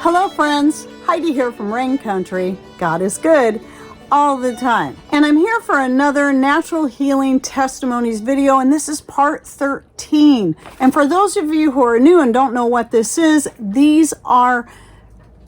Hello friends, Heidi here from Rain Country. God is good all the time. And I'm here for another natural healing testimonies video, and this is part 13. And for those of you who are new and don't know what this is, these are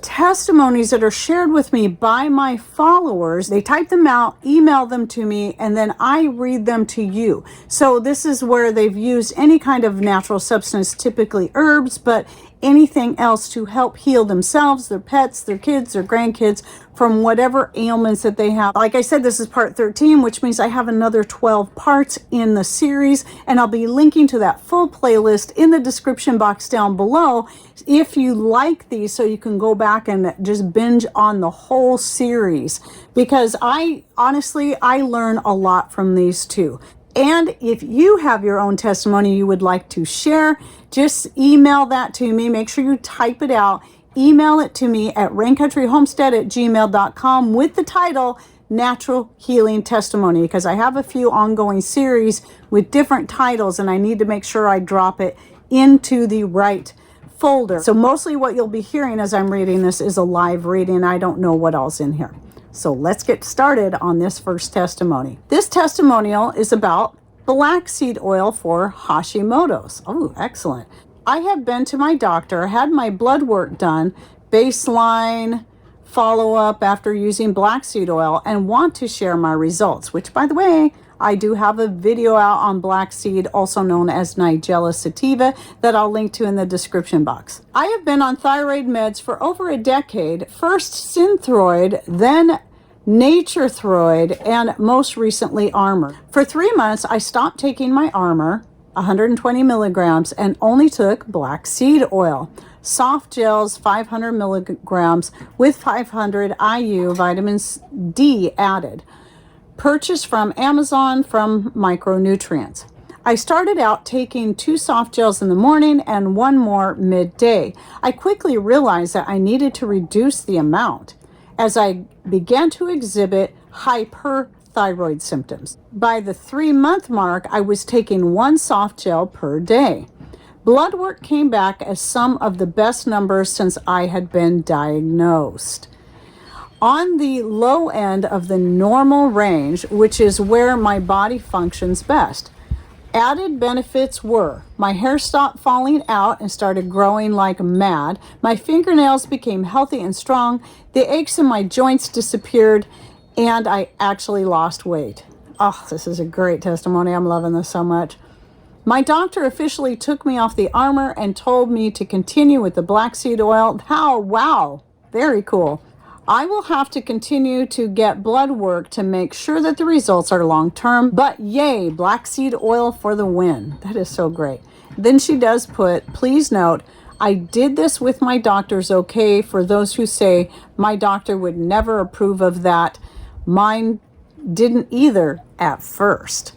testimonies that are shared with me by my followers. They type them out, email them to me, and then I read them to you. So this is where they've used any kind of natural substance, typically herbs, but anything else to help heal themselves, their pets, their kids, their grandkids from whatever ailments that they have. Like I said, this is part 13, which means I have another 12 parts in the series, and I'll be linking to that full playlist in the description box down below if you like these, so you can go back and just binge on the whole series, because I learn a lot from these too. And if you have your own testimony you would like to share, just email that to me. Make sure you type it out. Email it to me at raincountryhomestead@gmail.com with the title Natural Healing Testimony, because I have a few ongoing series with different titles and I need to make sure I drop it into the right folder. So mostly what you'll be hearing as I'm reading this is a live reading. I don't know what else in here. So let's get started on this first testimony. This testimonial is about black seed oil for Hashimoto's. Oh, excellent. I have been to my doctor, had my blood work done, baseline follow-up after using black seed oil, and want to share my results, which, by the way, I do have a video out on black seed, also known as Nigella sativa, that I'll link to in the description box. I have been on thyroid meds for over a decade, first Synthroid, then Nature Throid, and most recently Armor. For 3 months, I stopped taking my Armor, 120 milligrams, and only took black seed oil. Soft gels, 500 milligrams with 500 IU vitamin D added. Purchased from Amazon from Micronutrients. I started out taking 2 soft gels in the morning and 1 more midday. I quickly realized that I needed to reduce the amount as I began to exhibit hyperthyroid symptoms. By the 3-month mark, I was taking 1 soft gel per day. Blood work came back as some of the best numbers since I had been diagnosed. On the low end of the normal range, which is where my body functions best. Added benefits were, my hair stopped falling out and started growing like mad. My fingernails became healthy and strong. The aches in my joints disappeared, and I actually lost weight. Oh, this is a great testimony. I'm loving this so much. My doctor officially took me off the Armor and told me to continue with the black seed oil. Wow, very cool. I will have to continue to get blood work to make sure that the results are long-term, but yay, black seed oil for the win. That is so great. Then she does put, please note, I did this with my doctor's okay. For those who say my doctor would never approve of that, mine didn't either at first.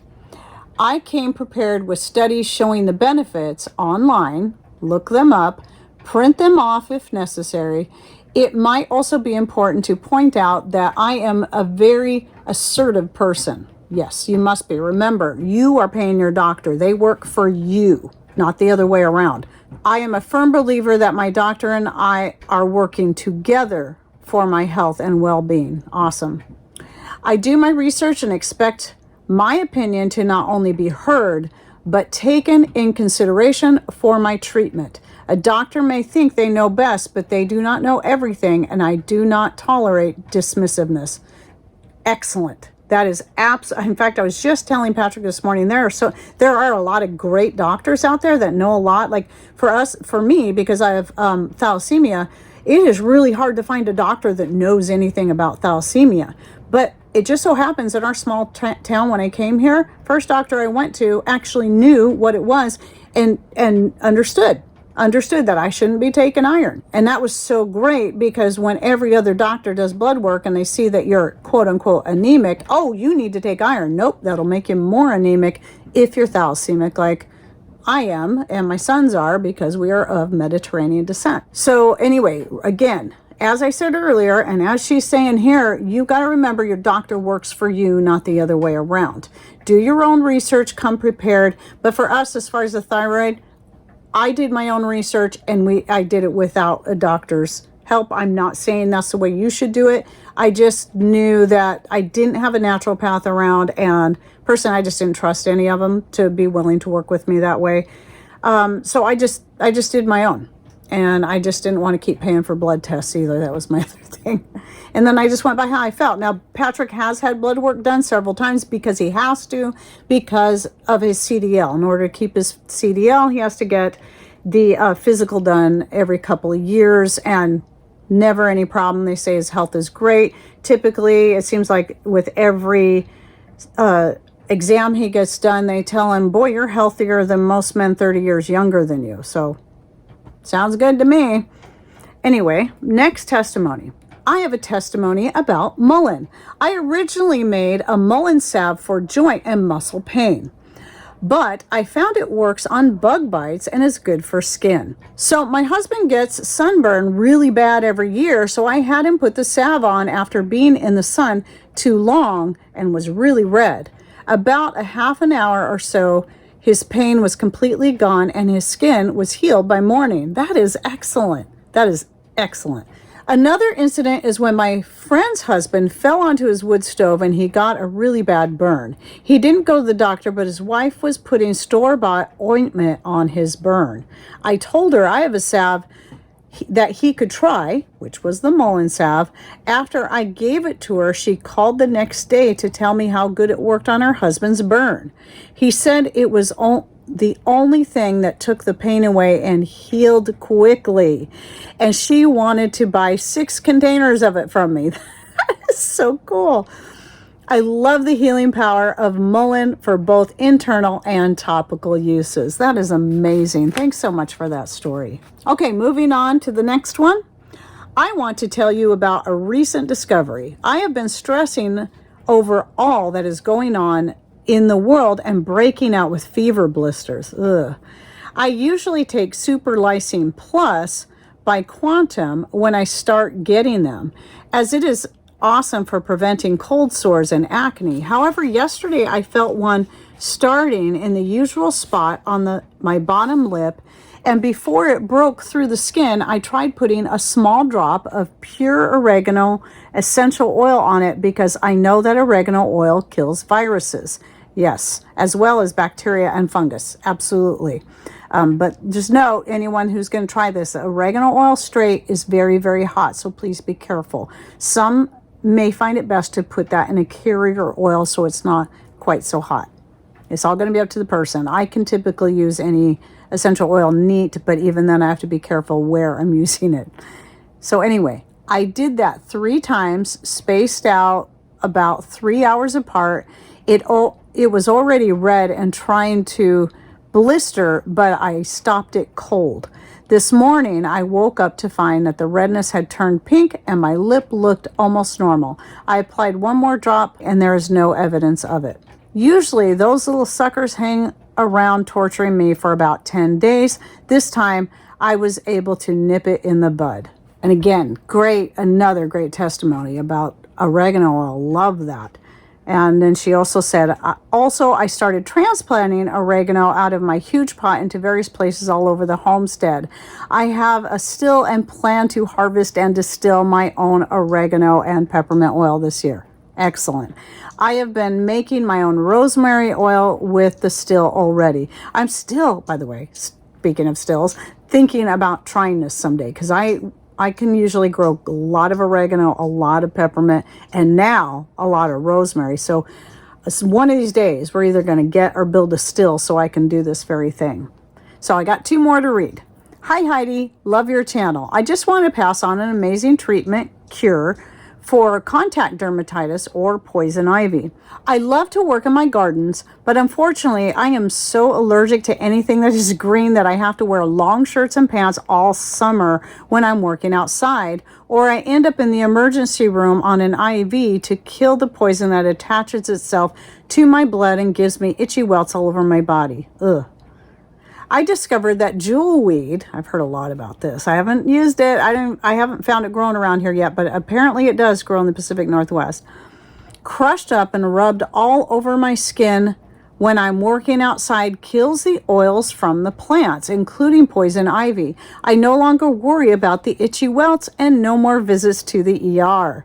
I came prepared with studies showing the benefits online, look them up, print them off if necessary. It might also be important to point out that I am a very assertive person. Yes, you must be. Remember, you are paying your doctor. They work for you, not the other way around. I am a firm believer that my doctor and I are working together for my health and well-being. Awesome. I do my research and expect my opinion to not only be heard, but taken in consideration for my treatment. A doctor may think they know best, but they do not know everything, and I do not tolerate dismissiveness. Excellent. That is in fact, I was just telling Patrick this morning, there are a lot of great doctors out there that know a lot. Like for me, because I have thalassemia, it is really hard to find a doctor that knows anything about thalassemia. But it just so happens in our small town, when I came here, first doctor I went to actually knew what it was and understood that I shouldn't be taking iron. And that was so great, because when every other doctor does blood work and they see that you're quote unquote anemic, oh, you need to take iron. Nope, that'll make you more anemic if you're thalassemic, like I am and my sons are, because we are of Mediterranean descent. So anyway, again, as I said earlier, and as she's saying here, you got to remember your doctor works for you, not the other way around. Do your own research, come prepared. But for us, as far as the thyroid, I did my own research, and I did it without a doctor's help. I'm not saying that's the way you should do it. I just knew that I didn't have a naturopath around, and personally, I just didn't trust any of them to be willing to work with me that way. So I just did my own, and I just didn't want to keep paying for blood tests either. That was my other thing. And then I just went by how I felt. Now, Patrick has had blood work done several times because he has to, because of his CDL. In order to keep his CDL, he has to get the physical done every couple of years, and never any problem. They say his health is great. Typically, it seems like with every exam he gets done, they tell him, boy, you're healthier than most men 30 years younger than you. So, sounds good to me. Anyway, next testimony. I have a testimony about mullein. I originally made a mullein salve for joint and muscle pain, but I found it works on bug bites and is good for skin. So my husband gets sunburn really bad every year, so I had him put the salve on after being in the sun too long and was really red. About a half an hour or so, his pain was completely gone and his skin was healed by morning. That is excellent. That is excellent. Another incident is when my friend's husband fell onto his wood stove and he got a really bad burn. He didn't go to the doctor, but his wife was putting store-bought ointment on his burn. I told her I have a salve that he could try, which was the mullein salve. After I gave it to her, she called the next day to tell me how good it worked on her husband's burn. He said it was the only thing that took the pain away and healed quickly. And she wanted to buy 6 containers of it from me. That is so cool. I love the healing power of mullein for both internal and topical uses. That is amazing. Thanks so much for that story. Okay, moving on to the next one. I want to tell you about a recent discovery. I have been stressing over all that is going on in the world and breaking out with fever blisters. Ugh. I usually take Super Lysine Plus by Quantum when I start getting them, as it is awesome for preventing cold sores and acne. However, yesterday I felt one starting in the usual spot on my bottom lip, and before it broke through the skin, I tried putting a small drop of pure oregano essential oil on it because I know that oregano oil kills viruses. Yes, as well as bacteria and fungus. Absolutely. But just note, anyone who's going to try this, oregano oil straight is very, very hot, so please be careful. Some may find it best to put that in a carrier oil so it's not quite so hot. It's all going to be up to the person. I can typically use any essential oil neat, but even then I have to be careful where I'm using it. So anyway, I did that 3 times, spaced out about 3 hours apart. It was already red and trying to blister, but I stopped it cold. This morning, I woke up to find that the redness had turned pink and my lip looked almost normal. I applied 1 more drop and there is no evidence of it. Usually, those little suckers hang around torturing me for about 10 days. This time, I was able to nip it in the bud. And again, another great testimony about oregano oil. Love that. And then she also said, I started transplanting oregano out of my huge pot into various places all over the homestead. I have a still and plan to harvest and distill my own oregano and peppermint oil this year. Excellent. I have been making my own rosemary oil with the still already. I'm still, by the way, speaking of stills, thinking about trying this someday because I can usually grow a lot of oregano, a lot of peppermint, and now a lot of rosemary. So one of these days, we're either going to get or build a still so I can do this very thing. So I got 2 more to read. Hi, Heidi. Love your channel. I just want to pass on an amazing treatment cure for contact dermatitis or poison ivy. I love to work in my gardens, but unfortunately I am so allergic to anything that is green that I have to wear long shirts and pants all summer when I'm working outside, or I end up in the emergency room on an IV to kill the poison that attaches itself to my blood and gives me itchy welts all over my body. Ugh. I discovered that Jewelweed, I've heard a lot about this. I haven't used it. I haven't found it growing around here yet, but apparently it does grow in the Pacific Northwest. Crushed up and rubbed all over my skin when I'm working outside kills the oils from the plants, including poison ivy. I no longer worry about the itchy welts and no more visits to the ER.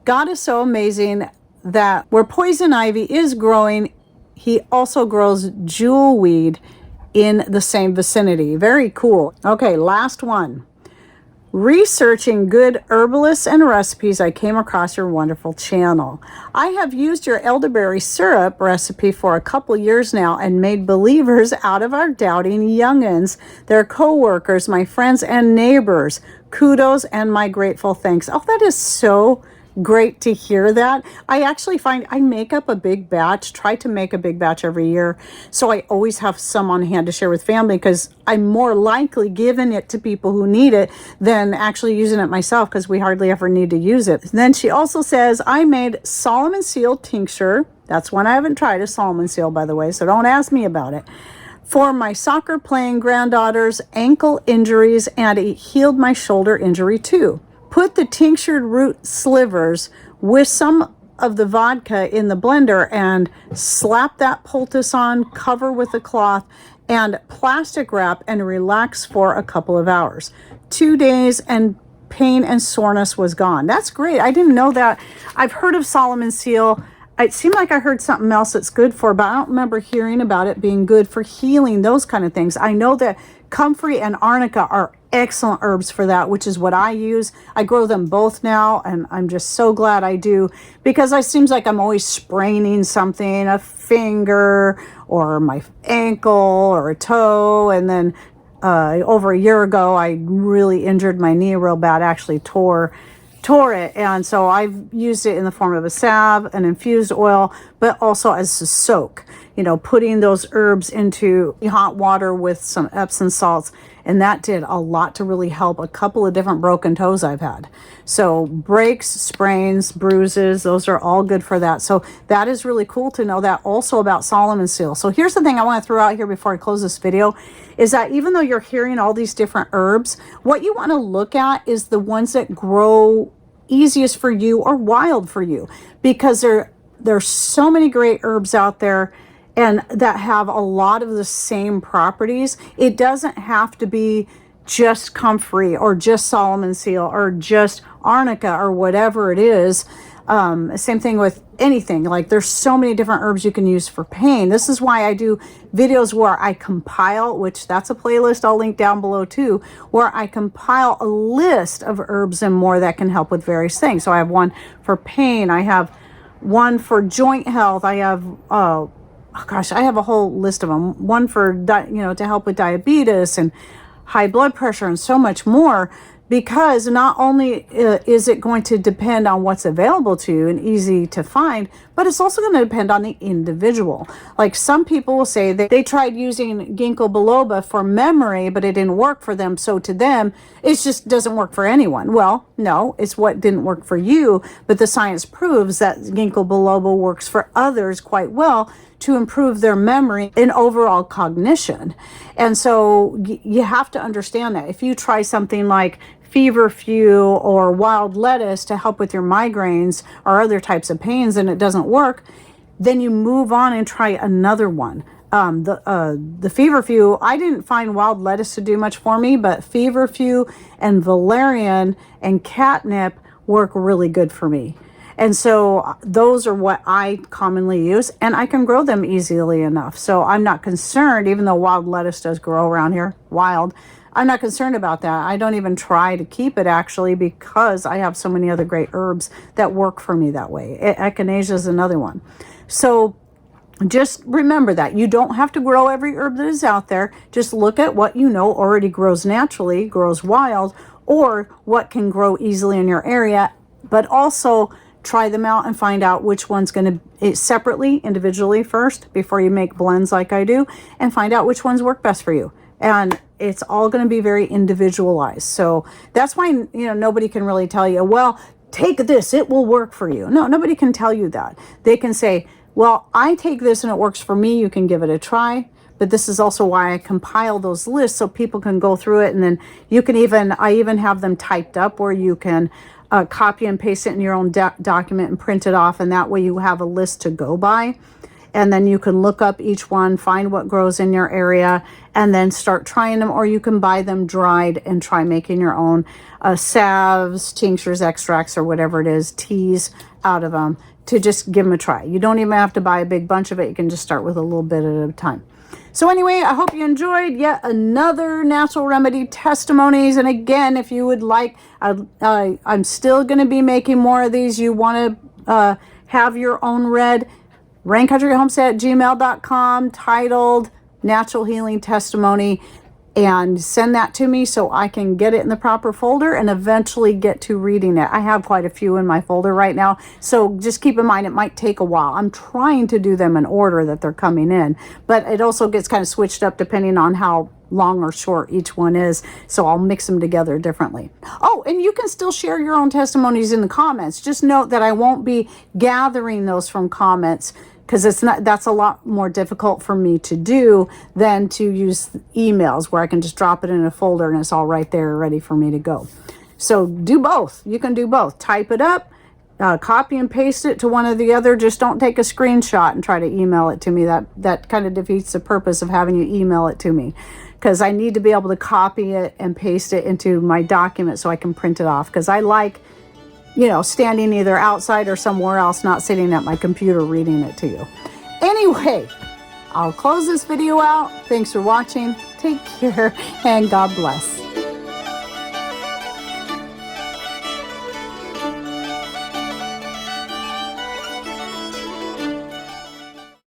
God is so amazing that where poison ivy is growing, he also grows jewelweed in the same vicinity. Very cool. Okay, last one. Researching good herbalists and recipes, I came across your wonderful channel. I have used your elderberry syrup recipe for a couple years now and made believers out of our doubting youngins, their co-workers, my friends and neighbors. Kudos and my grateful thanks. Oh, that is so great to hear that. I actually find I make up a big batch, try to make a big batch every year. So I always have some on hand to share with family because I'm more likely giving it to people who need it than actually using it myself because we hardly ever need to use it. And then she also says, I made Solomon seal tincture. That's one I haven't tried, a Solomon seal, by the way, so don't ask me about it. For my soccer playing granddaughter's ankle injuries, and it healed my shoulder injury too. Put the tinctured root slivers with some of the vodka in the blender and slap that poultice on, cover with a cloth and plastic wrap and relax for a couple of hours. 2 days and pain and soreness was gone. That's great. I didn't know that. I've heard of Solomon seal. It seemed like I heard something else it's good for, but I don't remember hearing about it being good for healing, those kind of things. I know that comfrey and arnica are excellent herbs for that, which is what I use. I grow them both now, and I'm just so glad I do, because it seems like I'm always spraining something, a finger or my ankle or a toe. And then over a year ago, I really injured my knee real bad, actually tore it. And so I've used it in the form of a salve, an infused oil, but also as a soak, putting those herbs into hot water with some Epsom salts. And that did a lot to really help a couple of different broken toes I've had. So breaks, sprains, bruises, those are all good for that. So that is really cool to know that also about Solomon seal. So here's the thing I want to throw out here before I close this video, is that even though you're hearing all these different herbs, what you want to look at is the ones that grow easiest for you or wild for you, because there's so many great herbs out there and that have a lot of the same properties. It doesn't have to be just comfrey or just Solomon seal or just arnica or whatever it is. Same thing with anything. Like, there's so many different herbs you can use for pain. This is why I do videos where I compile, which that's a playlist I'll link down below too, where I compile a list of herbs and more that can help with various things. So I have one for pain. I have one for joint health. I have, I have a whole list of them. One for, to help with diabetes and high blood pressure and so much more. Because not only is it going to depend on what's available to you and easy to find, but it's also going to depend on the individual. Like, some people will say that they tried using ginkgo biloba for memory, but it didn't work for them. So to them, it just doesn't work for anyone. Well, no, it's what didn't work for you. But the science proves that ginkgo biloba works for others quite well to improve their memory and overall cognition. And so you have to understand that. If you try something like feverfew or wild lettuce to help with your migraines or other types of pains and it doesn't work, then you move on and try another one. The feverfew, I didn't find wild lettuce to do much for me, but feverfew and valerian and catnip work really good for me. And so those are what I commonly use, and I can grow them easily enough. So I'm not concerned, even though wild lettuce does grow around here, wild. I'm not concerned about that. I don't even try to keep it, actually, because I have so many other great herbs that work for me that way. Echinacea is another one. So just remember that you don't have to grow every herb that is out there. Just look at what you know already grows naturally, grows wild, or what can grow easily in your area, but also try them out and find out which one's going to, separately, individually first, before you make blends like I do, and find out which ones work best for you. And it's all going to be very individualized. So that's why, nobody can really tell you, well, take this, it will work for you. No, nobody can tell you that. They can say, well, I take this and it works for me. You can give it a try. But this is also why I compile those lists so people can go through it. And then you can I even have them typed up where you can copy and paste it in your own document and print it off. And that way you have a list to go by. and then you can look up each one, find what grows in your area, and then start trying them, or you can buy them dried and try making your own salves, tinctures, extracts, or whatever it is, teas out of them, to just give them a try. You don't even have to buy a big bunch of it. You can just start with a little bit at a time. So anyway, I hope you enjoyed yet another natural remedy testimonies. And again, if you would like, I'm still going to be making more of these. You want to have your own read, raincountryhomestead@gmail.com, titled Natural Healing Testimony, and send that to me so I can get it in the proper folder and eventually get to reading it. I have quite a few in my folder right now, so just keep in mind it might take a while. I'm trying to do them in order that they're coming in, but it also gets kind of switched up depending on how long or short each one is, so I'll mix them together differently. Oh, and you can still share your own testimonies in the comments. Just note that I won't be gathering those from comments, because that's a lot more difficult for me to do than to use emails where I can just drop it in a folder and it's all right there ready for me to go. So do both. You can do both. Type it up, copy and paste it to one or the other. Just don't take a screenshot and try to email it to me. That kind of defeats the purpose of having you email it to me, because I need to be able to copy it and paste it into my document so I can print it off, because I like, you know, standing either outside or somewhere else, not sitting at my computer reading it to you. Anyway, I'll close this video out. Thanks for watching. Take care and God bless.